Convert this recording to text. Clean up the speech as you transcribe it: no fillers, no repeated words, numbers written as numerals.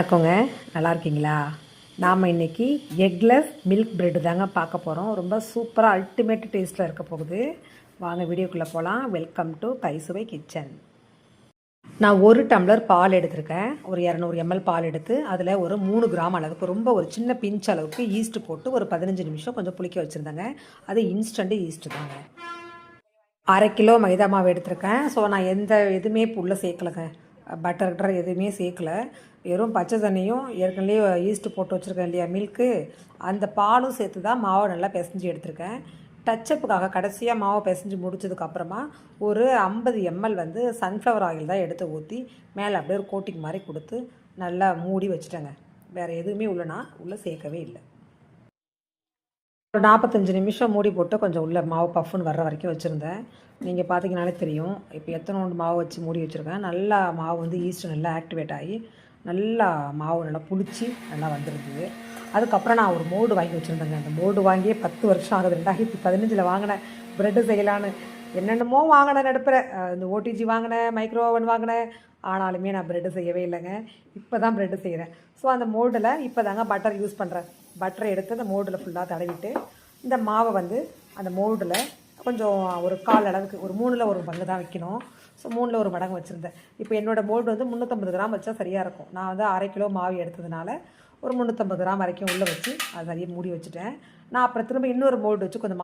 வணக்கங்க. நல்லா இருக்கீங்களா? நாம் இன்றைக்கி எக்லெஸ் மில்க் பிரெட்டு தாங்க பார்க்க போகிறோம். ரொம்ப சூப்பராக அல்டிமேட் டேஸ்ட்டில் இருக்க போகுது. வாங்க வீடியோக்குள்ளே போகலாம். Welcome to Kaisuvai kitchen. நான் 1 டம்ளர் பால் எடுத்திருக்கேன். ஒரு 200 ml பால் எடுத்து அதில் ஒரு 3 கிராம் அளவுக்கு ரொம்ப ஒரு சின்ன பிஞ்ச் அளவுக்கு ஈஸ்ட்டு போட்டு ஒரு 15 நிமிஷம் கொஞ்சம் புளிக்க வச்சுருந்தேங்க. அது இன்ஸ்டண்ட் ஈஸ்ட்டு தாங்க. 1/2 கிலோ மைதா மாவு எடுத்திருக்கேன். ஸோ நான் எந்த எதுவுமே இப்போ உள்ளே சேர்க்கலைங்க. பட்டர் எதுவுமே சேர்க்கல. வெறும் பச்சை தண்ணியும் ஏற்கனவே ஈஸ்ட்டு போட்டு வச்சுருக்கேன் இல்லையா மில்க்கு, அந்த பாலும் சேர்த்து தான் மாவை நல்லா பிசைஞ்சு எடுத்திருக்கேன். டச்சப்புக்காக கடைசியாக மாவை பிசைஞ்சு முடிச்சதுக்கப்புறமா ஒரு 50 ml வந்து சன்ஃப்ளவர் ஆயில் தான் எடுத்து ஊற்றி மேலே அப்படியே ஒரு கோட்டிங் மாதிரி கொடுத்து நல்லா மூடி வச்சுட்டேங்க. வேறு எதுவுமே உள்ளே சேர்க்கவே இல்லை. ஒரு 45 நிமிஷம் மூடி போட்டு கொஞ்சம் உள்ள மாவு பஃப்னு வர்ற வரைக்கும் வச்சுருந்தேன். நீங்கள் பார்த்தீங்கனாலே தெரியும். இப்போ எத்தனோண்டு மாவு வச்சு மூடி வச்சுருக்கேன். நல்லா மாவு வந்து ஈஸ்ட்டு நல்லா ஆக்டிவேட் ஆகி நல்லா மாவு நல்லா புளிச்சு நல்லா வந்துருந்தது. அதுக்கப்புறம் நான் ஒரு மோல்டு வாங்கி வச்சுருந்தேங்க. அந்த மோல்டு வாங்கியே 10 வருஷம் ஆகுது. 2015 வாங்கினேன் ப்ரெட்டு செய்யலான்னு. என்னென்னமோ வாங்கினேன் நடுப்புற. இந்த ஓடிஜி வாங்கினேன், மைக்ரோ ஓவன் வாங்கினேன். ஆனாலுமே நான் ப்ரெட்டு செய்யவே இல்லைங்க. இப்போ தான் ப்ரெட்டு செய்கிறேன். ஸோ அந்த மோல்டில் இப்போ தாங்க பட்டர் யூஸ் பண்ணுறேன். பட்டரை எடுத்து அந்த மோல்டில் ஃபுல்லாக தடவிட்டு இந்த மாவை வந்து அந்த மோல்டில் கொஞ்சம் ஒரு 1/4 அளவுக்கு ஒரு 3ல் 1 பங்கு தான் வைக்கணும். ஸோ 3ல் 1 மடங்கு வச்சுருந்தேன். இப்போ என்னோடய மோல்டு வந்து 350 கிராம் வச்சா சரியாக இருக்கும். நான் வந்து 1/2 கிலோ மாவு எடுத்ததுனால ஒரு 350 கிராம் வரைக்கும் உள்ளே வச்சு அது நிறைய மூடி வச்சுட்டேன். நான் அப்புறம் திரும்ப இன்னொரு மோல்டு வச்சு கொஞ்சம்